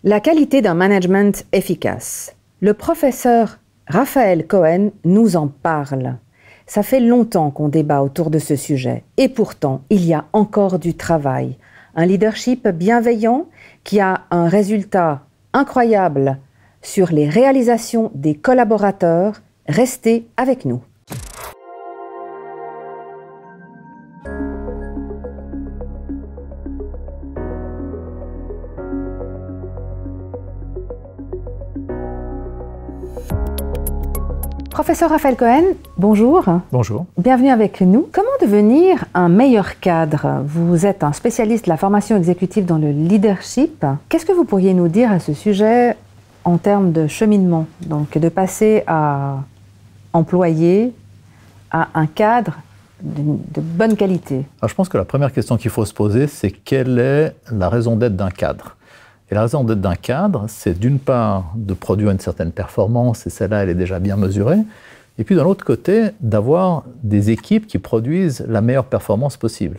La qualité d'un management efficace. Le professeur Raphaël Cohen nous en parle. Ça fait longtemps qu'on débat autour de ce sujet et pourtant, il y a encore du travail. Un leadership bienveillant qui a un résultat incroyable sur les réalisations des collaborateurs. Restez avec nous. Professeur Raphaël Cohen, bonjour. Bonjour. Bienvenue avec nous. Comment devenir un meilleur cadre? Vous êtes un spécialiste de la formation exécutive dans le leadership. Qu'est-ce que vous pourriez nous dire à ce sujet en termes de cheminement? Donc de passer à employé à un cadre de bonne qualité. Alors, je pense que la première question qu'il faut se poser, c'est quelle est la raison d'être d'un cadre? Et la raison d'être d'un cadre, c'est d'une part de produire une certaine performance, et celle-là, elle est déjà bien mesurée, et puis d'un autre côté, d'avoir des équipes qui produisent la meilleure performance possible.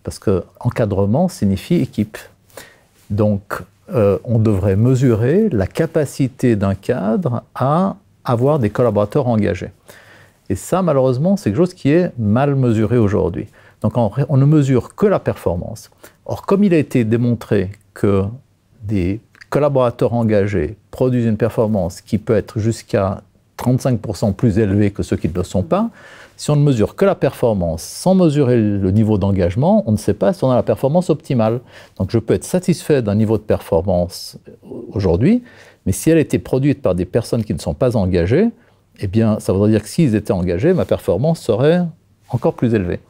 Parce que encadrement signifie équipe. Donc, on devrait mesurer la capacité d'un cadre à avoir des collaborateurs engagés. Et ça, malheureusement, c'est quelque chose qui est mal mesuré aujourd'hui. Donc, on ne mesure que la performance. Or, comme il a été démontré que des collaborateurs engagés produisent une performance qui peut être jusqu'à 35% plus élevée que ceux qui ne le sont pas, si on ne mesure que la performance sans mesurer le niveau d'engagement, on ne sait pas si on a la performance optimale. Donc je peux être satisfait d'un niveau de performance aujourd'hui, mais si elle était produite par des personnes qui ne sont pas engagées, eh bien ça voudrait dire que s'ils étaient engagés, ma performance serait encore plus élevée.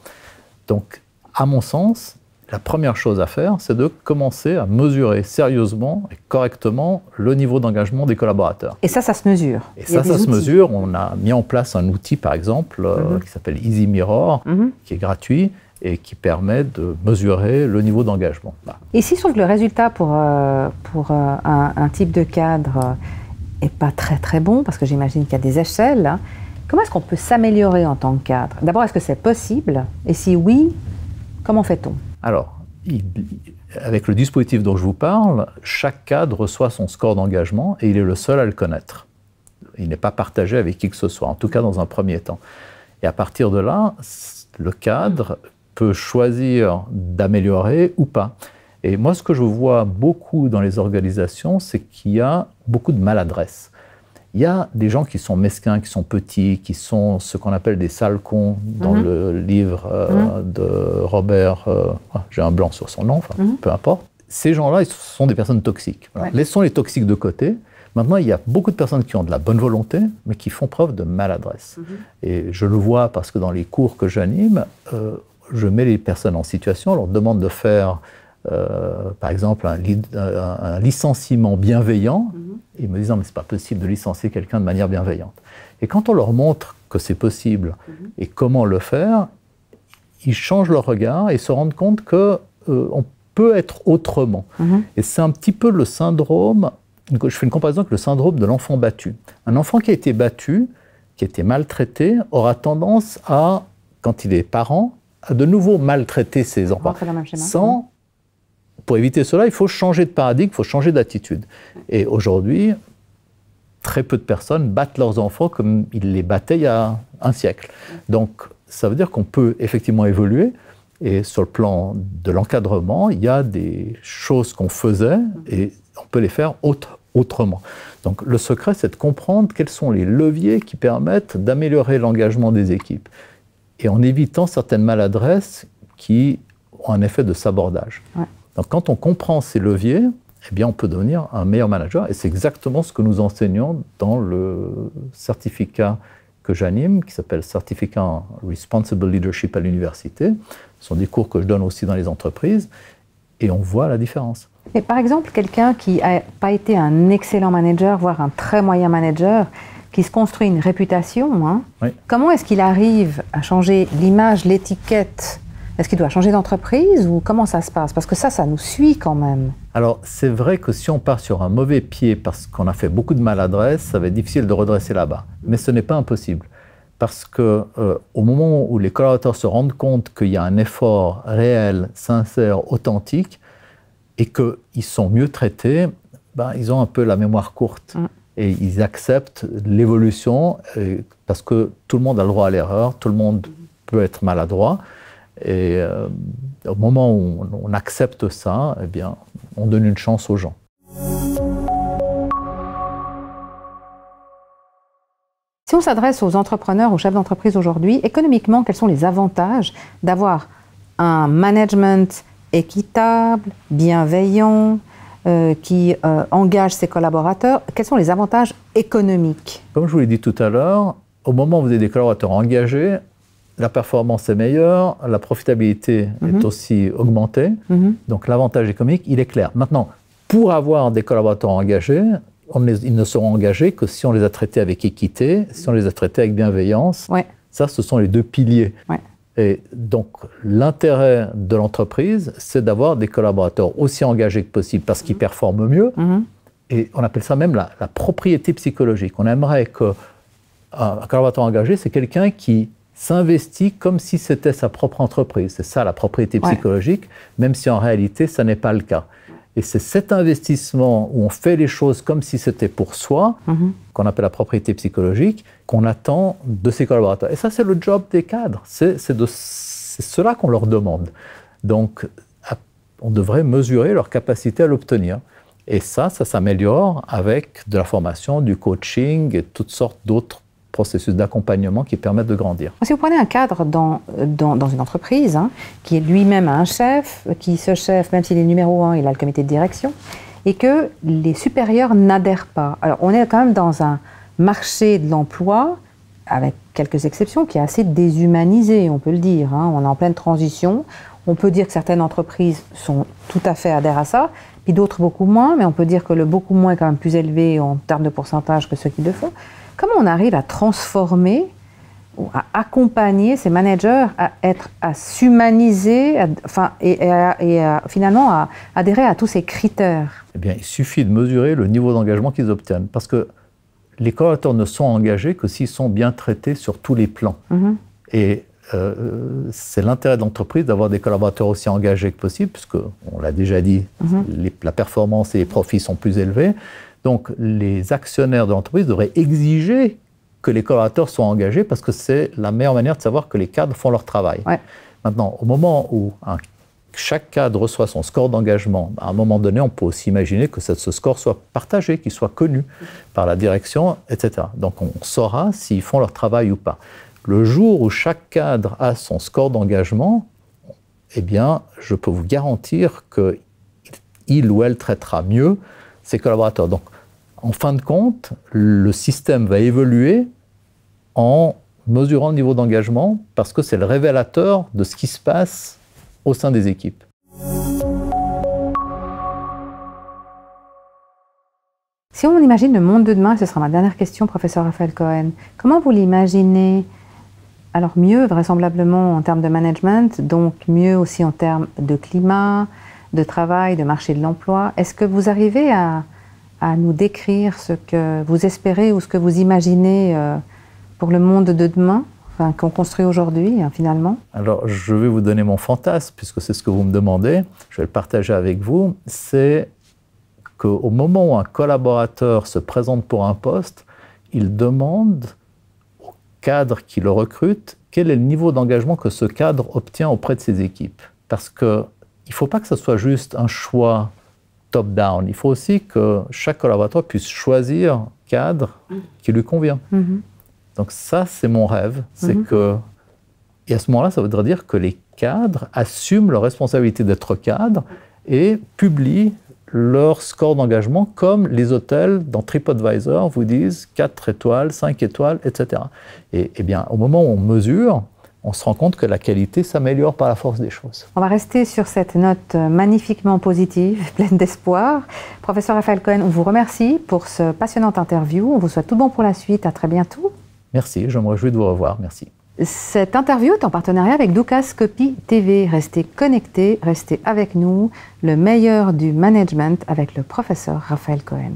Donc à mon sens, la première chose à faire, c'est de commencer à mesurer sérieusement et correctement le niveau d'engagement des collaborateurs. Et ça se mesure. Et ça se mesure. On a mis en place un outil, par exemple, qui s'appelle Easy Mirror, qui est gratuit et qui permet de mesurer le niveau d'engagement. Ici, je trouve que le résultat pour un type de cadre n'est pas très bon, parce que j'imagine qu'il y a des échelles. Hein. Comment est-ce qu'on peut s'améliorer en tant que cadre? D'abord, est-ce que c'est possible? Et si oui, comment fait-on? Alors, avec le dispositif dont je vous parle, chaque cadre reçoit son score d'engagement et il est le seul à le connaître. Il n'est pas partagé avec qui que ce soit, en tout cas dans un premier temps. Et à partir de là, le cadre peut choisir d'améliorer ou pas. Et moi, ce que je vois beaucoup dans les organisations, c'est qu'il y a beaucoup de maladresse. Il y a des gens qui sont mesquins, qui sont petits, qui sont ce qu'on appelle des sales cons dans le livre de Robert, j'ai un blanc sur son nom, enfin, peu importe. Ces gens-là, ils sont des personnes toxiques. Voilà. Ouais. Laissons les toxiques de côté. Maintenant, il y a beaucoup de personnes qui ont de la bonne volonté, mais qui font preuve de maladresse. Et je le vois parce que dans les cours que j'anime, je mets les personnes en situation, on leur demande de faire par exemple un licenciement bienveillant. Ils me disent non mais c'est pas possible de licencier quelqu'un de manière bienveillante. Et quand on leur montre que c'est possible et comment le faire, ils changent leur regard et se rendent compte que on peut être autrement. Et c'est un petit peu le syndrome, je fais une comparaison avec le syndrome de l'enfant battu. Un enfant qui a été battu, qui a été maltraité, aura tendance à, quand il est parent, à de nouveau maltraiter ses enfants. Pour éviter cela, il faut changer de paradigme, il faut changer d'attitude. Et aujourd'hui, très peu de personnes battent leurs enfants comme ils les battaient il y a un siècle. Donc, ça veut dire qu'on peut effectivement évoluer. Et sur le plan de l'encadrement, il y a des choses qu'on faisait et on peut les faire autrement. Donc, le secret, c'est de comprendre quels sont les leviers qui permettent d'améliorer l'engagement des équipes. Et en évitant certaines maladresses qui ont un effet de sabordage. Ouais. Donc, quand on comprend ces leviers, eh bien, on peut devenir un meilleur manager. Et c'est exactement ce que nous enseignons dans le certificat que j'anime, qui s'appelle Certificat en Responsible Leadership à l'université. Ce sont des cours que je donne aussi dans les entreprises. Et on voit la différence. Et par exemple, quelqu'un qui n'a pas été un excellent manager, voire un très moyen manager, qui se construit une réputation, hein, oui. Comment est-ce qu'il arrive à changer l'image, l'étiquette? Est-ce qu'il doit changer d'entreprise ou comment ça se passe? Parce que ça nous suit quand même. Alors, c'est vrai que si on part sur un mauvais pied parce qu'on a fait beaucoup de maladresse, ça va être difficile de redresser là-bas. Mais ce n'est pas impossible. Parce que au moment où les collaborateurs se rendent compte qu'il y a un effort réel, sincère, authentique, et qu'ils sont mieux traités, ils ont un peu la mémoire courte. Et ils acceptent l'évolution parce que tout le monde a le droit à l'erreur, tout le monde peut être maladroit. Et au moment où on accepte ça, eh bien, on donne une chance aux gens. Si on s'adresse aux entrepreneurs, aux chefs d'entreprise aujourd'hui, économiquement, quels sont les avantages d'avoir un management équitable, bienveillant, qui engage ses collaborateurs? Quels sont les avantages économiques? Comme je vous l'ai dit tout à l'heure, au moment où vous avez des collaborateurs engagés, la performance est meilleure, la profitabilité est aussi augmentée. Donc l'avantage économique, il est clair. Maintenant, pour avoir des collaborateurs engagés, ils ne seront engagés que si on les a traités avec équité, si on les a traités avec bienveillance. Ouais. Ça, ce sont les deux piliers. Ouais. Et donc, l'intérêt de l'entreprise, c'est d'avoir des collaborateurs aussi engagés que possible parce qu'ils performent mieux. Et on appelle ça même la propriété psychologique. On aimerait qu'un collaborateur engagé, c'est quelqu'un qui s'investit comme si c'était sa propre entreprise. C'est ça, la propriété psychologique, même si en réalité, ça n'est pas le cas. Et c'est cet investissement où on fait les choses comme si c'était pour soi, qu'on appelle la propriété psychologique, qu'on attend de ses collaborateurs. Et ça, c'est le job des cadres. C'est cela qu'on leur demande. Donc, on devrait mesurer leur capacité à l'obtenir. Et ça s'améliore avec de la formation, du coaching et toutes sortes d'autres processus d'accompagnement qui permettent de grandir. Si vous prenez un cadre dans une entreprise, qui est lui-même un chef, qui ce chef, même s'il est numéro 1, il a le comité de direction, et que les supérieurs n'adhèrent pas. Alors on est quand même dans un marché de l'emploi, avec quelques exceptions, qui est assez déshumanisé, on peut le dire. On est en pleine transition. On peut dire que certaines entreprises sont tout à fait adhèrent à ça, puis d'autres beaucoup moins, mais on peut dire que le beaucoup moins est quand même plus élevé en termes de pourcentage que ceux qui le font. Comment on arrive à transformer ou à accompagner ces managers à s'humaniser et finalement à adhérer à tous ces critères? Eh bien, il suffit de mesurer le niveau d'engagement qu'ils obtiennent. Parce que les collaborateurs ne sont engagés que s'ils sont bien traités sur tous les plans. Et c'est l'intérêt de l'entreprise d'avoir des collaborateurs aussi engagés que possible, puisque, on l'a déjà dit, la performance et les profits sont plus élevés. Donc, les actionnaires de l'entreprise devraient exiger que les collaborateurs soient engagés parce que c'est la meilleure manière de savoir que les cadres font leur travail. Ouais. Maintenant, au moment où chaque cadre reçoit son score d'engagement, à un moment donné, on peut aussi imaginer que ce score soit partagé, qu'il soit connu par la direction, etc. Donc, on saura s'ils font leur travail ou pas. Le jour où chaque cadre a son score d'engagement, eh bien, je peux vous garantir qu'il ou elle traitera mieux ses collaborateurs. Donc, en fin de compte, le système va évoluer en mesurant le niveau d'engagement parce que c'est le révélateur de ce qui se passe au sein des équipes. Si on imagine le monde de demain, ce sera ma dernière question, professeur Raphaël Cohen, comment vous l'imaginez? Alors mieux, vraisemblablement, en termes de management, donc mieux aussi en termes de climat, de travail, de marché de l'emploi. Est-ce que vous arrivez à nous décrire ce que vous espérez ou ce que vous imaginez pour le monde de demain, qu'on construit aujourd'hui, finalement? Alors, je vais vous donner mon fantasme, puisque c'est ce que vous me demandez. Je vais le partager avec vous. C'est qu'au moment où un collaborateur se présente pour un poste, il demande au cadre qui le recrute quel est le niveau d'engagement que ce cadre obtient auprès de ses équipes. Parce que il ne faut pas que ce soit juste un choix top-down. Il faut aussi que chaque collaborateur puisse choisir un cadre qui lui convient. Donc ça, c'est mon rêve. Et à ce moment-là, ça voudrait dire que les cadres assument leur responsabilité d'être cadres et publient leur score d'engagement comme les hôtels dans TripAdvisor vous disent 4 étoiles, 5 étoiles, etc. Et bien, au moment où on mesure, on se rend compte que la qualité s'améliore par la force des choses. On va rester sur cette note magnifiquement positive, pleine d'espoir. Professeur Raphaël Cohen, on vous remercie pour ce passionnant interview. On vous souhaite tout bon pour la suite. À très bientôt. Merci, je me réjouis de vous revoir. Merci. Cette interview est en partenariat avec Dukascopy TV. Restez connectés, restez avec nous. Le meilleur du management avec le professeur Raphaël Cohen.